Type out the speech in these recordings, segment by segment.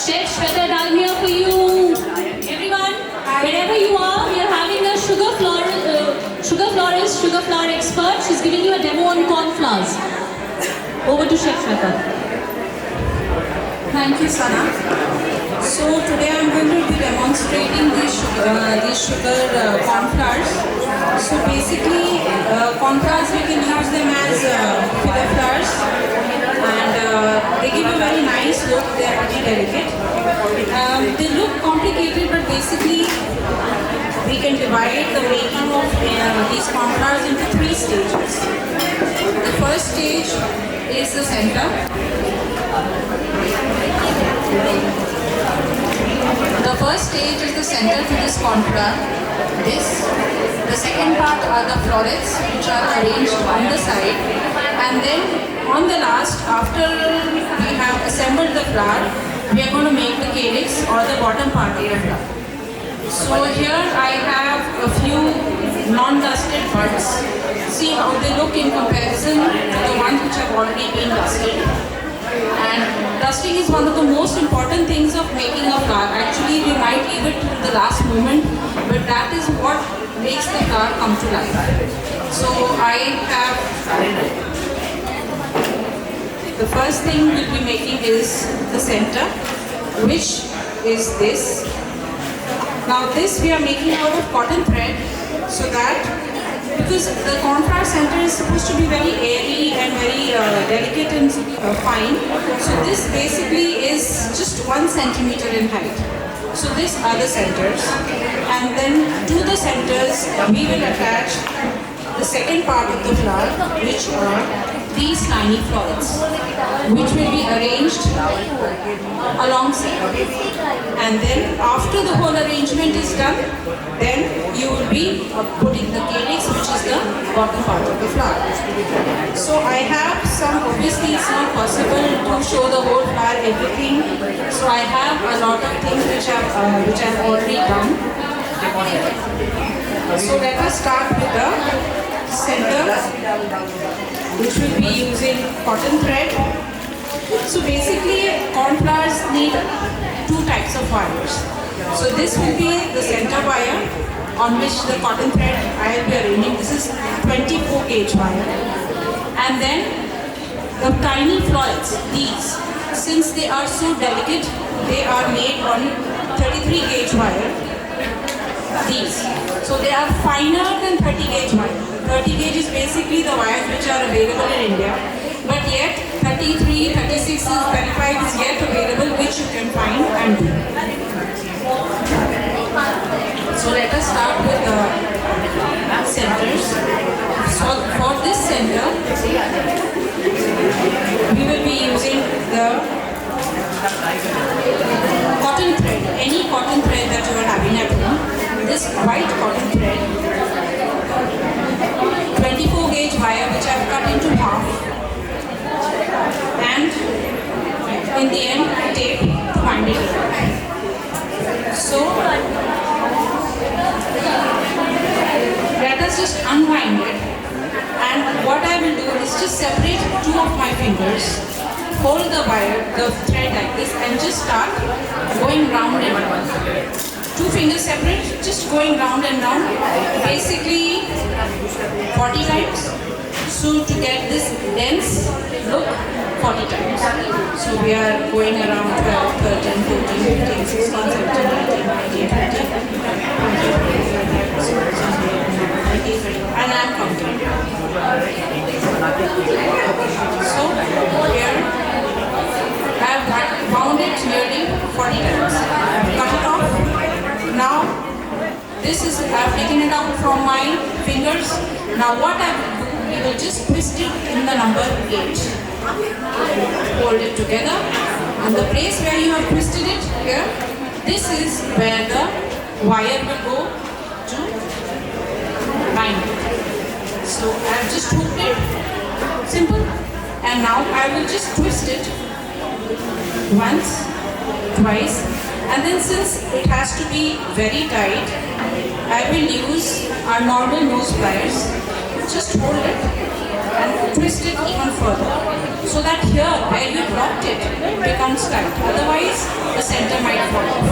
Chef Sweta Dalmia for you. Everyone, wherever you are, we are having a sugar florist, sugar flour expert. She's giving you a demo on corn flours. Over to Chef Sweta. Thank you, Sana. So today I'm going to be demonstrating these sugar corn flours. So basically, corn flours we can use them as filler flours, and they give a very nice look. They are pretty delicate. They look complicated, but basically we can divide the making of these corn flours into 3 stages. The first stage is the center. The first stage is the center to this corn flour. The second part are the florets, which are arranged on the side, and then on the last, after we have assembled the flour, we are going to make the calyx or the bottom part of the flour. So here I have a few non-dusted buds. See how they look in comparison to the ones which have already been dusted. And dusting is one of the most important things of making a flour. Actually, we might leave it to the last moment, but that is what makes the flour come to life. So I have, the first thing we'll be making is the center, which is this. Now this we are making out of cotton thread, so that, because the corn flour center is supposed to be very airy and very delicate and fine. So this basically is just 1 centimeter in height. So these are the centers, and then to the centers we will attach the second part of the flour, which are these tiny florets, which will be arranged alongside. And then after the whole arrangement is done, then you will be putting the calyx, which is the bottom part of the flour. So I have some, obviously it's not possible to show the whole flour, everything. So I have a lot of things which I've already done. So let us start with the center, which will be using cotton thread. So basically corn flours need 2 types of wires. So this will be the center wire on which the cotton thread I will be arranging. This is 24 gauge wire. And then the tiny florets, these, since they are so delicate, they are made on 33 gauge wire. These. So they are finer than 30 gauge wire. 30 gauge is basically the wires which are available in India, but yet 33, 36, 35 is yet available, which you can find and do. So let us start with the centers. So for this center, we will be using the cotton thread, any cotton thread that you are having at home. This white cotton thread, 24 gauge wire, which I have cut into half, and in the end tape to bind it. So let us just unwind it, and what I will do is just separate 2 of my fingers, hold the wire, the thread like this, and just start going round and round. 2 fingers separate, just going round and round, basically 40 times. So to get this dense look, 40 times. So we are going around 12, 13, 14, 15, 16, 17, 18, 19, 20, 20, and I am counting. So here I have wound it nearly 40 times. Cut it off. Now, this is, I have taken it out from my fingers. Now what I will do, we will just twist it in the number 8. Hold it together. And the place where you have twisted it, here, this is where the wire will go to bind it. So I have just hooked it, simple. And now I will just twist it once, twice, and then since it has to be very tight, I will use our normal nose pliers. Just hold it and twist it even further, so that here where you dropped it becomes tight. Otherwise the center might fall off.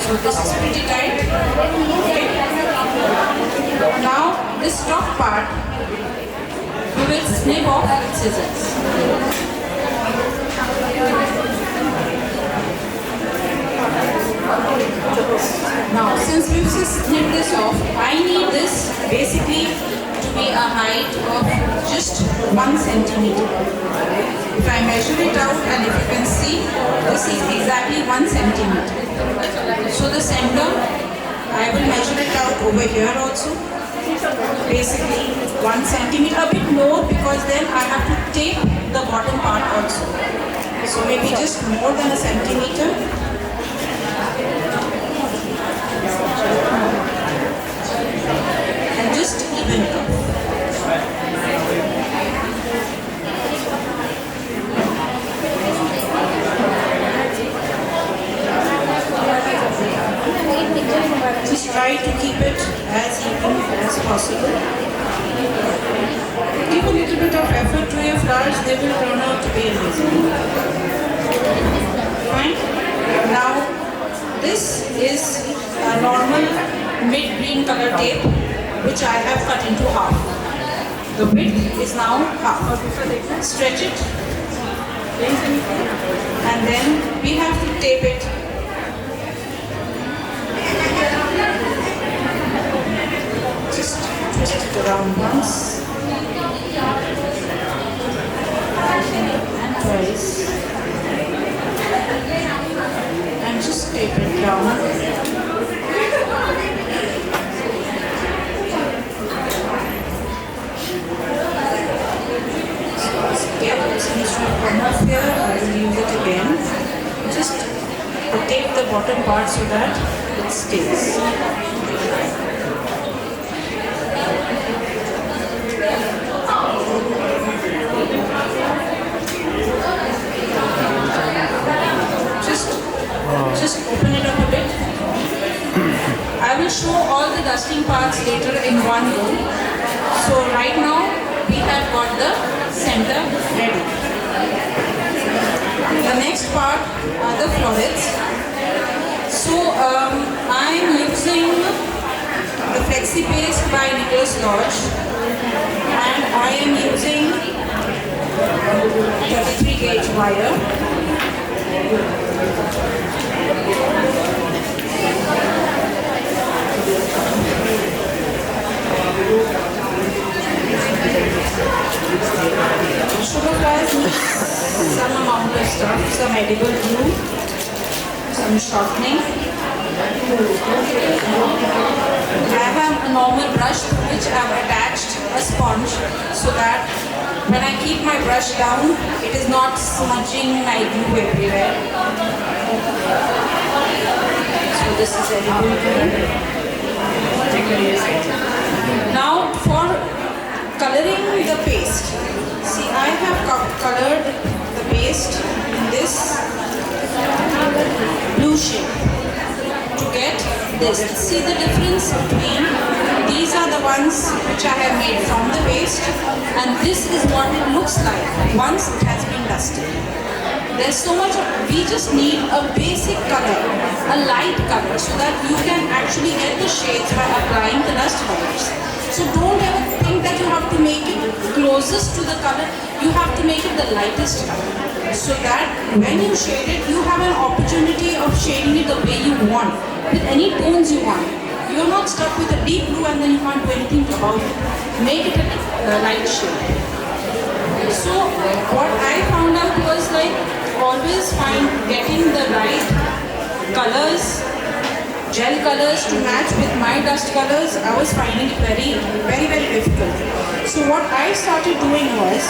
So this is pretty tight. Okay. Now this top part we will snip off with scissors. Now since we've snipped this off, I need this basically to be a height of just 1 centimeter. If I measure it out, and if you can see, this is exactly 1 centimeter. So the center, I will measure it out over here also. Basically 1 centimeter, a bit more because then I have to tape the bottom part also. So maybe just more than a centimeter. And just even it up. Just try to keep it as even as possible. Give a little bit of effort to your flowers, they will turn out to be amazing. Fine. Now, this is a normal mid-green color tape which I have cut into half. The width is now half. Stretch it. And then we have to tape it. Just twist it around once and twice, and just tape it down. Since we come off here, I will use it again. Just tape the bottom part so that it stays. Just open it up a bit. I will show all the dusting parts later in one go. So right now we have got the center ready. The next part are the florets. So I am using the Flexi Paste by Nicholas Lodge, and I am using 33 gauge wire. Sugar flies need some amount of stuff, some edible glue, some shortening. I have a normal brush to which I have attached a sponge so that when I keep my brush down, it is not smudging my glue everywhere. So this is edible glue. Now for coloring the paste. See, I have colored the paste in this blue shade to get this. See the difference between these are the ones which I have made from the paste, and this is what it looks like once it has been dusted. There's so much, we just need a basic color, a light color, so that you can actually get the shades by applying the dust colors. So don't ever think that you have to make it closest to the color, you have to make it the lightest color. So that when you shade it, you have an opportunity of shading it the way you want, with any tones you want. You're not stuck with a deep blue and then you can't do anything about it. Make it a light shade. So what I found out was like, always find getting the right colors, gel colors to match with my dust colors. I was finding it very difficult. So what I started doing was,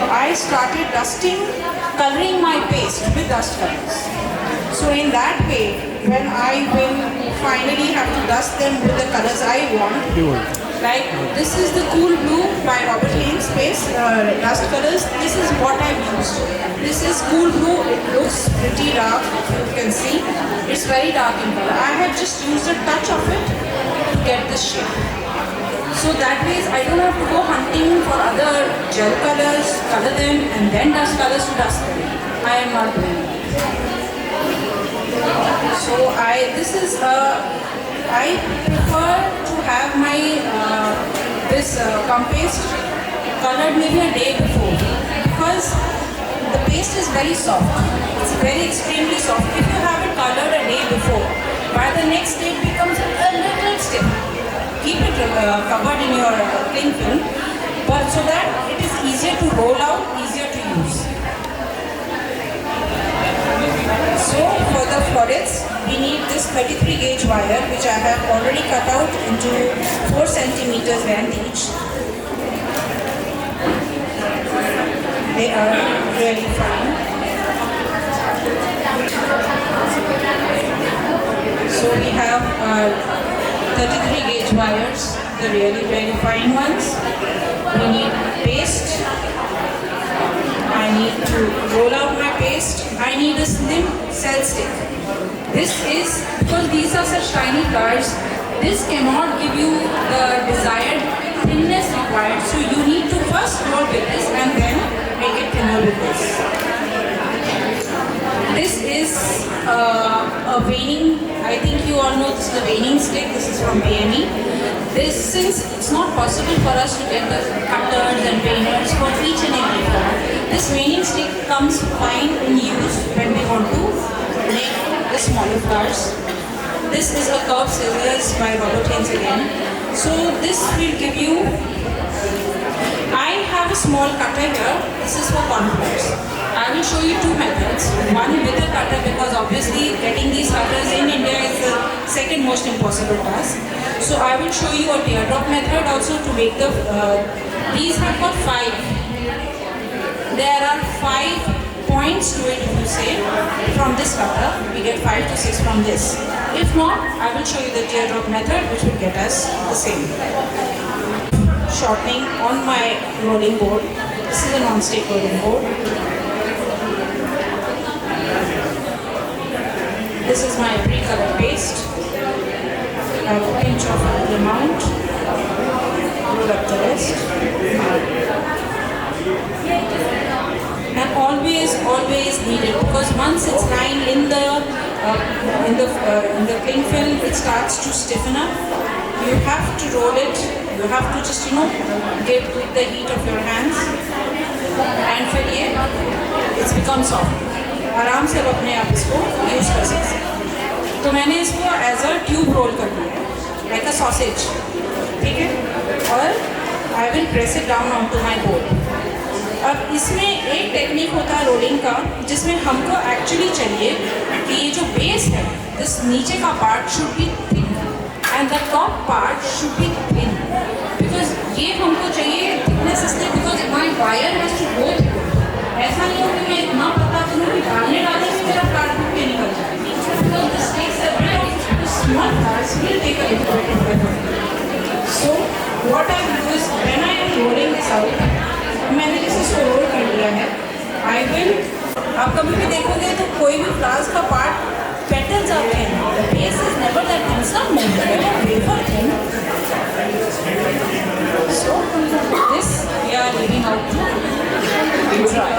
I started coloring my paste with dust colors. So in that way, when I will finally have to dust them with the colors I want, like this is the Cool Blue by Robert Lane's paste, dust colors. This is what I've used. This is Cool Blue. It looks pretty dark, you can see. It's very dark in color. I have just used a touch of it to get this shape. So that way I don't have to go hunting for other gel colors, color them and then dust colors to dust them. I am not doing it. So I prefer to have my this gum paste colored maybe a day before, because the paste is very soft. It's very extremely soft. If you have it colored a day before, by the next day it becomes a little stiff. Keep it covered in your cling film, but so that it is easier to roll out, easier to use. So for the florets, we need this 33 gauge wire, which I have already cut out into 4 centimeters length each. They are really fine. So we have 33 gauge wires, the really very fine ones. We need paste. I need to roll out my paste. I need a slim cell stick. This is, because these are such tiny flowers, this cannot give you the desired thinness required. So you need to first roll with this and then make it thinner with this. This is a veining, I think you all know this is a veining stick. This is from BME. This, since it's not possible for us to get the cutters and veiners for each and every flower, this veining stick comes fine in use when we want to make the smaller flowers. This is a curved scissors by Robert Haynes again. So this will give you, I have a small cutter here. This is for cornflowers. I will show you 2 methods. One with a cutter, because obviously getting these cutters in India is the second most impossible task. So I will show you a teardrop method also to make the, these have got 5. There are 5 points to it, if you say, from this cutter. We get 5 to 6 from this. If not, I will show you the teardrop method, which will get us the same. Shortening on my rolling board. This is a non-stick rolling board. This is my pre-colored paste. I have a pinch of the amount. Roll up the rest. And always knead it, because once it's lying in the cling film, it starts to stiffen up. You have to roll it. You have to just get with the heat of your hands. And फिर ये it's become soft. आराम से आप अपने आप इसको use कर सकते हैं। तो मैंने इसको एज अ ट्यूब रोल कर दिया है, लाइक अ सॉसेज, ठीक है। और I will press it down on to my board. अब इसमें एक टेक्निक होता है रोलिंग का, जिसमें हमको एक्चुअली चाहिए कि ये जो बेस है, इस नीचे का part should be thick and the top part should be thin, because ये हमको चाहिए थिकनेस इसलिए because my wire has to go through. ऐसा नहीं हो कि मैं इतना पता करूँ कि डालने में मेरा प्लांट टूट के निकल जाए, because this takes a bit small parts will take a little bit. So what I will do is when I am rolling this out, मैंने जैसे इसको रोल कर लिया है, आई विल, आप कभी भी देखोगे तो कोई भी फ्लावर्स का पार्ट पेटल्स आते हैं, the base is never that thin, some wafer thin. So this we are leaving out to dry.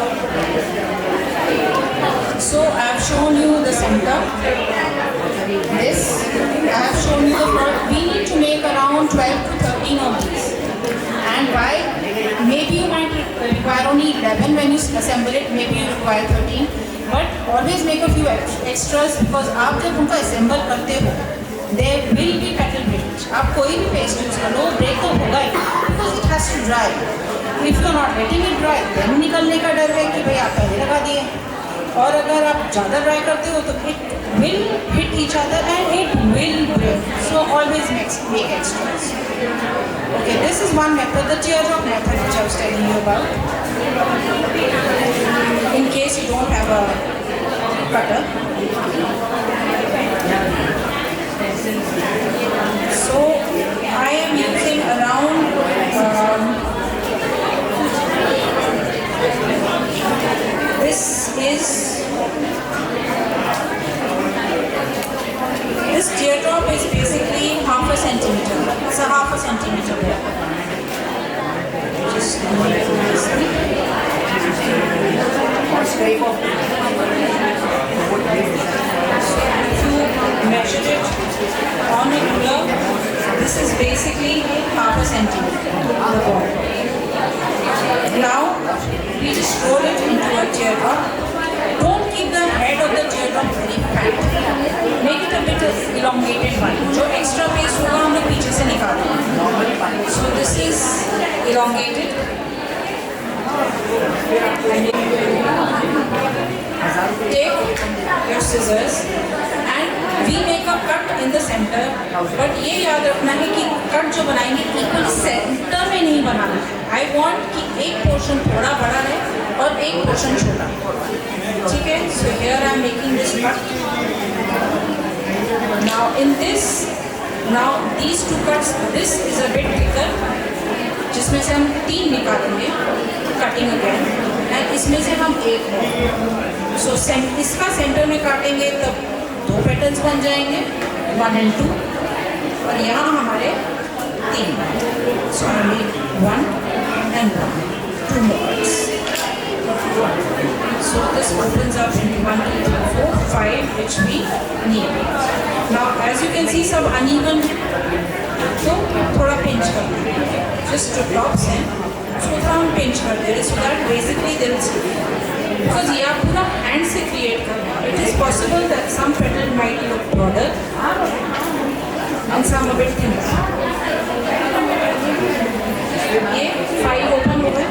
So I have shown you the center. This I have shown you the front. We need to make around 12 to 13 of these. And why? Maybe you might require only 11 when you assemble it. Maybe you require 13. But always make a few extras, because आप जब उनको assemble करते हो, there will be petal breakage. आप कोई भी paste use करो, break तो होगा ही, because it has to dry. If you are not letting it dry, then निकलने का डर है कि भाई आप पहले लगा दिए, और अगर आप ज़्यादा ड्राई करते हो तो it will hit each other and it will break. So always make extras. Okay, this is one method, the teardrop method, which I was telling you about. In case you don't have a cutter. So I am using around this teardrop is basically half a centimeter. It's a half a centimeter. Just if you measure it on a ruler, this is basically half a centimeter on the ball. Now we just roll it into a teardrop. Don't keep the head of the teardrop very fat. Make it a bit elongated one. जो extra paste होगा हम लोग पीछे से निकालेंगे. So this is elongated. Take your scissors and we make a cut in the center. But ये याद रखना है कि कट जो बनाएंगे equal center में नहीं बनाना है. I want कि एक portion थोड़ा बड़ा है और एक portion छोटा. ठीक है? So here I am making this cut. Now in this, now these two cuts, this is a bit thicker, जिसमें से हम 3 निकालेंगे, cutting again, and इसमें से हम एक. So इसका center में काटेंगे तब 2 patterns बन जाएंगे, 1 and 2, और यहाँ हमारे 3. So I make 1 and 1, 2 more. So this opens up into 1, 2, 3, 4, 5, which we need. Now as you can see some uneven, so थोड़ा pinch कर देंगे. Just to tops हैं, so थोड़ा हम pinch कर दे रहे, so that basically there is, because ये आप पूरा hand से create कर रहे हैं. It is possible that some petal might look broader and some a bit thinner. ये 5 open हो गए.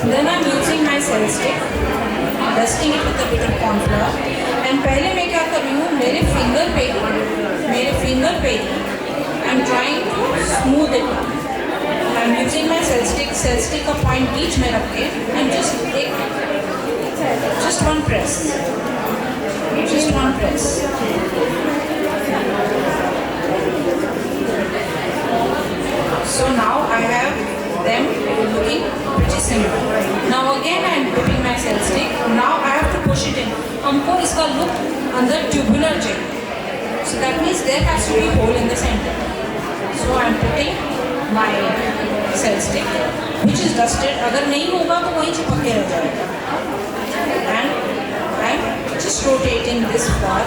Then I'm using my cell stick, dusting it with a bit of corn flour. And पहले मैं क्या कर रही हूँ, मेरे finger पे I'm trying to smooth it. I'm using my cell stick का point बीच में रख के and just one press. So now I have them looking pretty similar. Now again I am dipping my cell stick. Now I have to push it in. हमको इसका look अंदर tubular चाहिए. So that means there has to be a hole in the center. So I am putting my cell stick, which is dusted. अगर नहीं होगा तो वहीं चिपक के रह जाएगा. And I am just rotating this flour.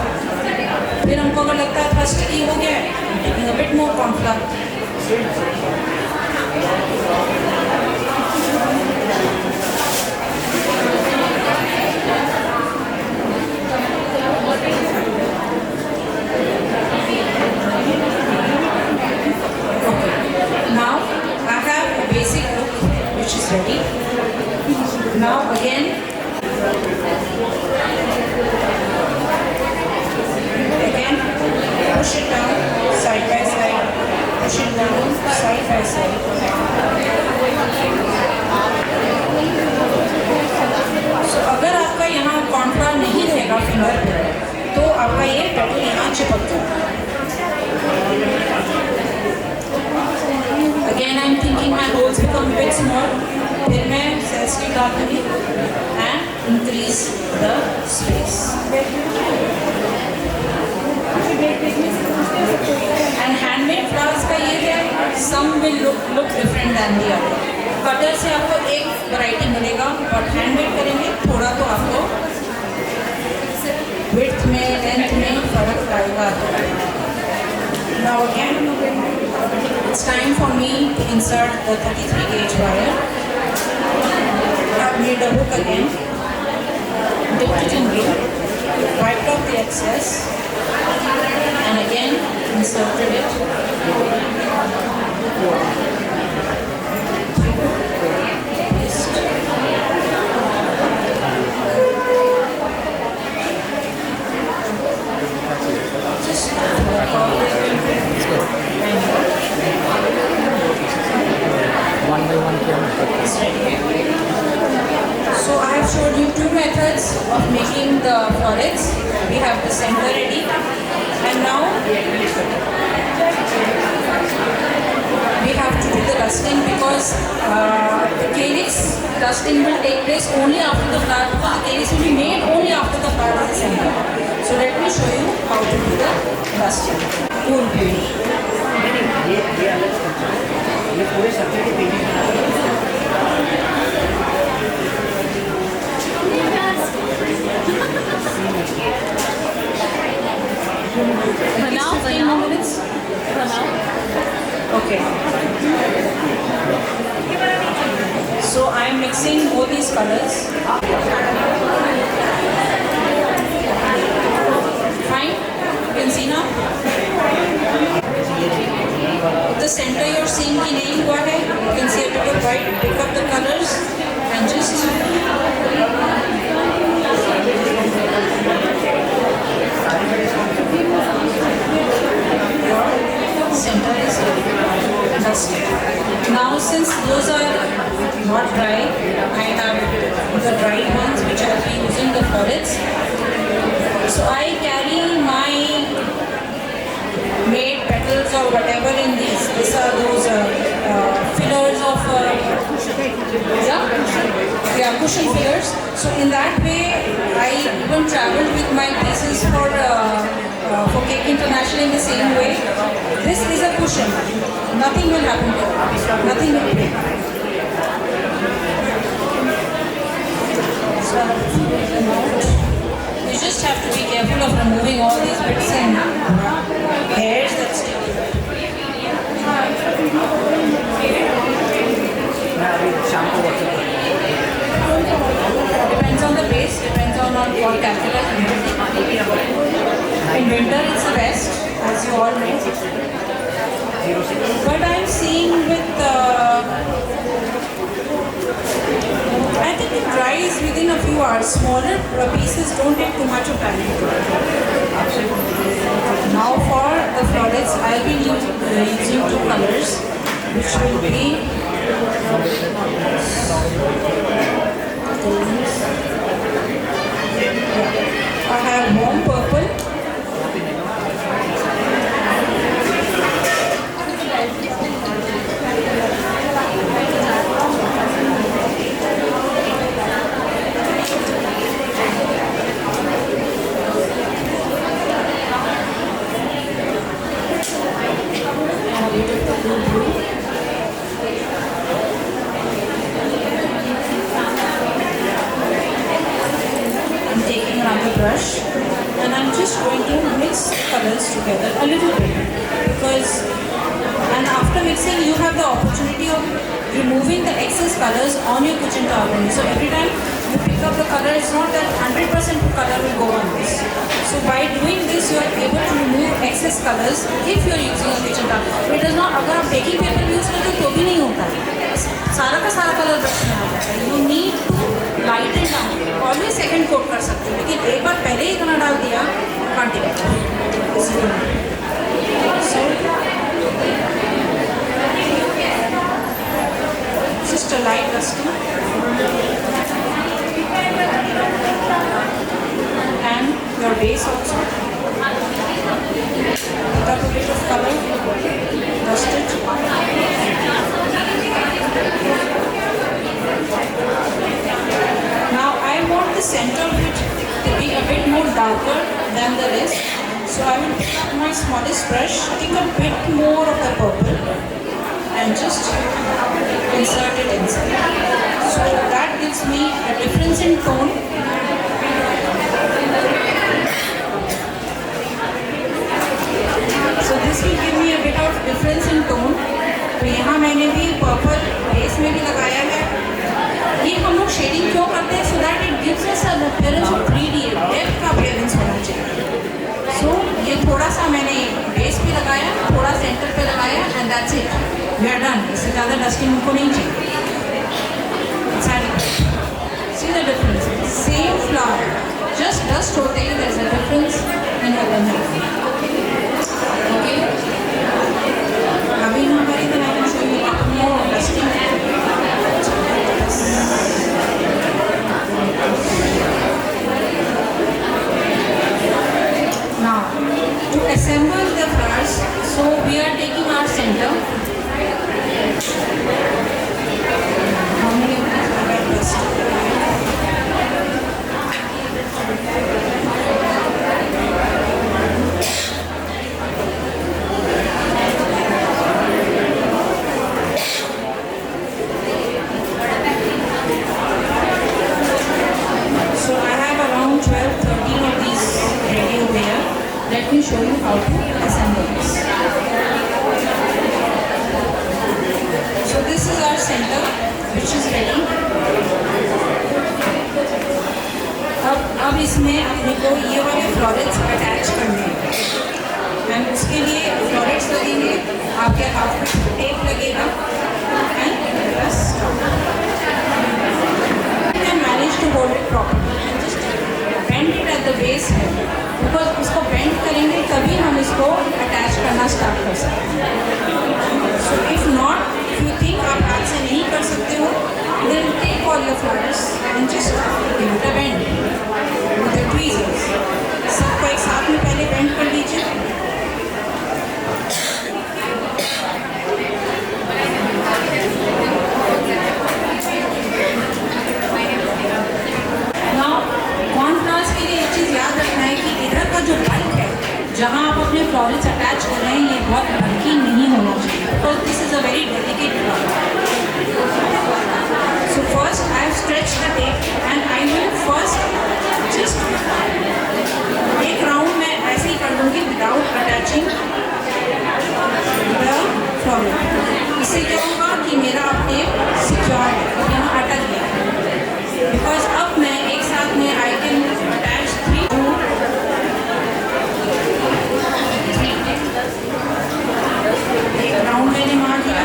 फिर हमको अगर लगता है थोड़ा sticky हो गया है, taking a bit more corn flour. Now I have a basic look which is ready. Now again push it down side by side, push it down side by side. So अगर आपका यहाँ cornflour नहीं रहेगा finger पे, तो आपका ये petal यहाँ चिपक जाएगा. Again I am thinking my holes become a bit small. फिर मैं cell stick डालूंगी and increase the space. And handmade flowers का ये है, some will look different than the other. Cutter से आपको एक वैरायटी मिलेगा, और हैंडमेड करेंगे थोड़ा तो आपको width में, length में फर्क आएगा. Now again, it's time for me to insert the 33 gauge wire. I've made a hook again, dipped it in glue, wiped off the excess, and again inserted it. One by one So I have showed you two methods of making the florets. We have the center ready, and now we have to do the dusting, because the calyx dusting will take place only after the flower. The calyx will be made only after the flower is assembled. So let me show you how to do the dusting. Cool paint. ये पूरे subject की painting Now, 10 more minutes. Okay. So I am mixing both these colors. Fine. You can see now. The center you're seeing की नहीं हुआ है. You can see a bit of white. Pick up the colors and just. Center is dusted. Now since those are not dry, I have the dried ones which I'll be using the florets. So I carry my made petals or whatever in these. These are those fillers of cushion fillers. So in that way, I even traveled with my pieces for Cake International in the same way. This is a cushion. Nothing will happen to it. Nothing will break. So you just have to be careful of removing all these bits and hairs that stick. Depends on the base, depends on KOLKATA. In winter it's the best, as you all know. But I'm seeing with, I think it dries within a few hours. Smaller pieces don't take too much of time. Now for the florets, I'll be using two colors, which will be I have warm purple. Brush and I'm just going to mix the colors together a little bit and after mixing you have the opportunity of removing the excess colors on your kitchen towel. So every time you pick up the color, it's not that 100% color will go on this. So by doing this you are able to remove excess colors if you are using a kitchen towel. It does not, अगर आप baking paper use करते हो तो भी नहीं होता है, सारा का सारा कलर ब्रश में आ जाता है. You need to lighten down. Always second coat कर सकते हो, लेकिन एक बार पहले ही इतना डाल दिया कांटे just a light dusting and your base also pick up a bit of color, dust it. Now I want the center of it to be a bit more darker than the rest. So I will pick up my smallest brush, take a bit more of the purple and just insert it inside. So that gives me a difference in tone. So this will give me a bit of difference in tone. तो यहाँ मैंने भी purple base में भी लगाया है. ये हम लोग शेडिंग क्यों करते हैं? So that it gives us an appearance of 3D, depth का appearance होना चाहिए. So ये थोड़ा सा मैंने बेस पे लगाया, थोड़ा सेंटर पे लगाया and that's it. We are done. इससे ज़्यादा डस्टिंग को नहीं चाहिए. See the difference? Same flower, just dust होते ही there's a difference in the color. Okay. अभी हमारी then I can show you more dusting. Now, to assemble the flowers, so we are taking our center let me show you how to assemble this. So this is our center which is ready. अब इसमें अपने को ये वाले florets attach करने हैं and उसके लिए फ्लोरेट्स लगेंगे, आपके हाथ में टेप लगेगा एंड बस can manage to hold it properly and just bend it at the base है, बिकॉज उसको बेंड करेंगे तभी हम इसको अटैच करना स्टार्ट कर सकते हैं. So if not, if you think आप हाथ से नहीं कर सकते हो, then take all your flowers and just give it a bend with the tweezers. सबको एक साथ में पहले बेंड कर लीजिए. Now, कॉर्नफ्लावर्स के लिए एक चीज़ याद रखना है कि इधर का जो बल्क है, जहाँ आप अपने फ्लोरेट्स अटैच कर रहे हैं, ये बहुत बल्की नहीं होना चाहिए, because this is a very delicate flower. So first I have stretched the tape and I will first just एक राउंड में ऐसे ही कर दूँगी विदाउट अटैचिंग द फ्लोरेट. इससे क्या होगा कि मेरा टेप सिक्योर है, यहाँ अटक गया, बिकॉज अब मैं एक साथ में आई कैन अटैच 3 एक राउंड मैंने मार दिया.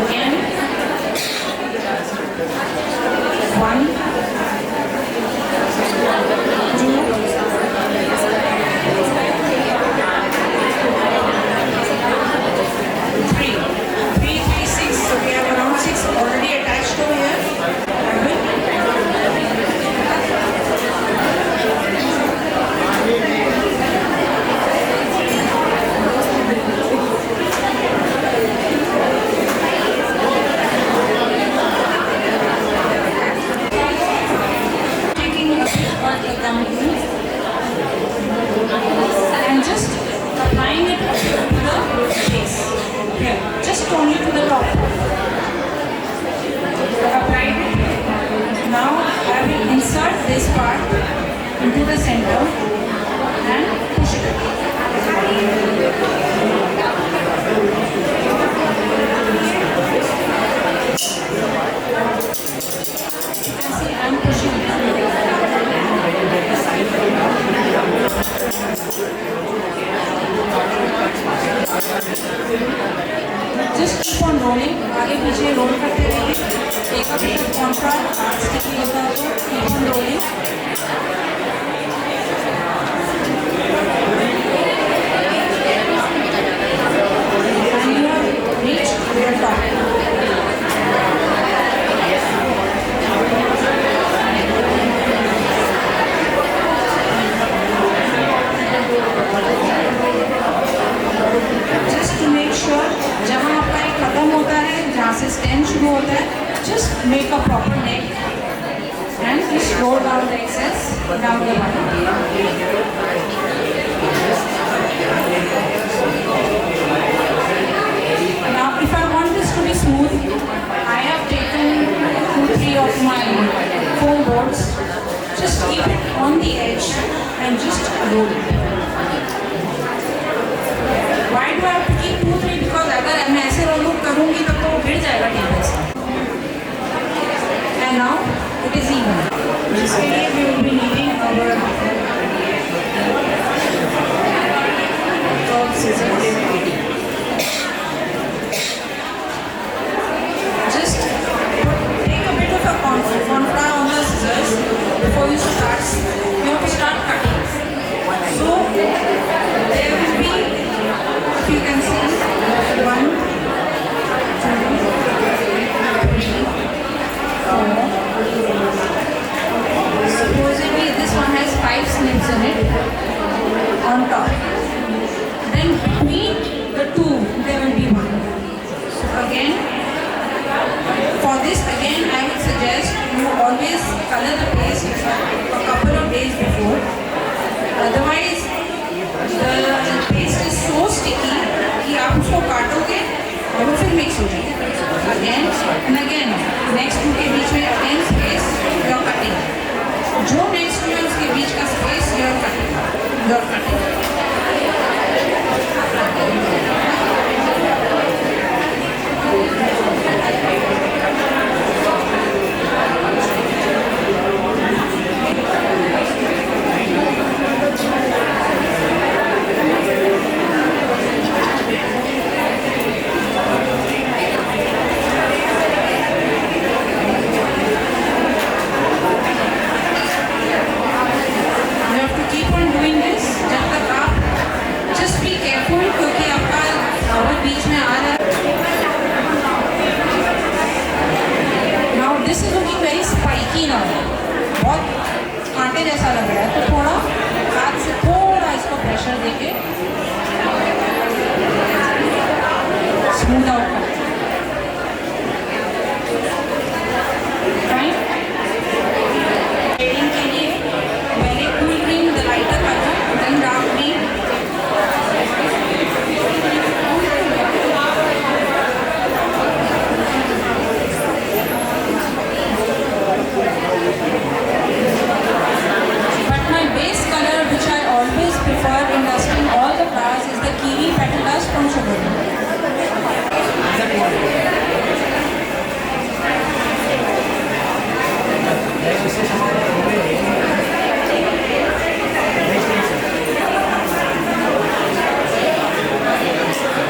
Again 1 and just applying it to the base. Here, just only to the top. Applied it. Now I will insert this part into the center and push it. You can see I am pushing it. Just keep on rolling. आगे पीछे role करते रहिए. एक अभी तक contrast हाथ sticky होता है तो keep on rolling. And you have reached the top. Just to make sure जहाँ आपका एक खत्म होता है, जहाँ से स्टेम शुरू होता है, just make a proper neck and just roll down the excess down the bottom. Now if I want this to be smooth, I have taken 2-3 of my foam boards. Just keep it on the edge and just roll it. Why do I have to keep 2-3? Because अगर मैं ऐसे role करूँगी तब तो गिर जाएगा table से. And now it is even. जिसके लिए we will be needing our curved scissors. Just take a bit of a contour on the scissors before you start. You have to start cutting. So there will be, if you can see, 1, 2, 3, 4. Supposedly this one has 5 snips in it on top. Then between the two there will be 1. So again, for this again I would suggest you always color the paste a couple of days before. Otherwise the paste is so sticky कि आप उसको काटोगे और वो फिर mix हो जाएगा. Again and again, next two के बीच में again space you are cutting. जो next two है उसके बीच का space you are cutting. your cutting. You have to keep on doing this जब तक आप just be careful क्योंकि आपका फ्लावर बीच में आ रहा है. Now this is looking very spiky now. बहुत कांटे जैसा लग रहा है तो थोड़ा हाथ से थोड़ा इसको प्रेशर देके स्मूथ आउट कर. Fine. Shading के लिए पहले cool green, the lighter color, then dark green. But my base color, which I always prefer in dusting all the flowers, is the kiwi petal dust from Sugar.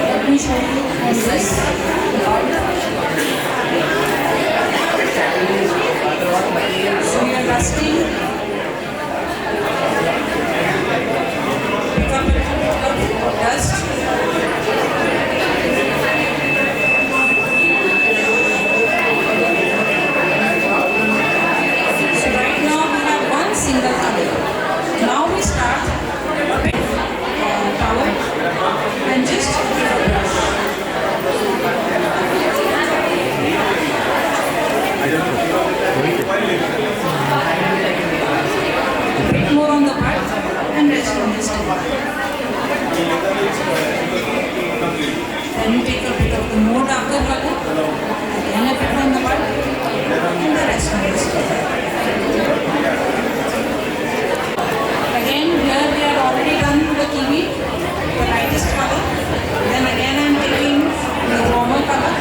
Let me show you on this. So we are dusting. Pick up a little bit of dust. So right now we have one single color. Now we start a bit towel and just give a brush. A bit more on the butt and rest on this towel. Then you take a bit of the more darker color, again a bit on the butt and the rest on this towel. Again, here we are already done the kiwi, the lightest color. Then again I am taking the warmer color.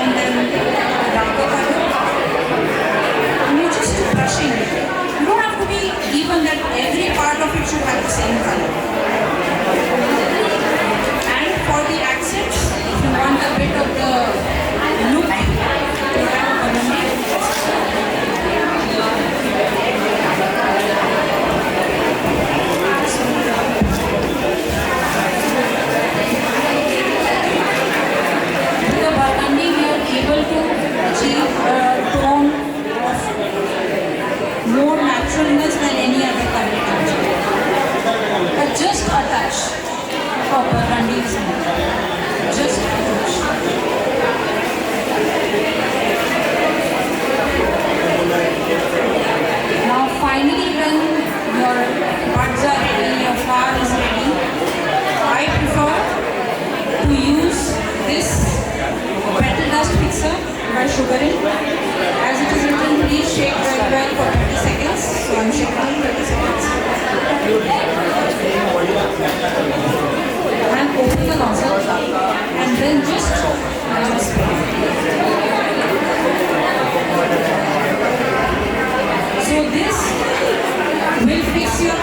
And then the darker color. And you're just brushing it. You don't have to be even that every part of it should have the same color. And for the accents, if you want a bit of the look, you have a with the burgundy, we are able to achieve a tone of more naturalness than any other color culture. But just a touch of burgundy is enough. Just a touch. Now finally when your buds are ready, your flower is ready, I prefer to use this petal dust mixer by Sugar in. As it is written, please shake very well for 30 seconds. So I'm shaking 30 seconds. And open the nozzle and then just spray. So this will fix your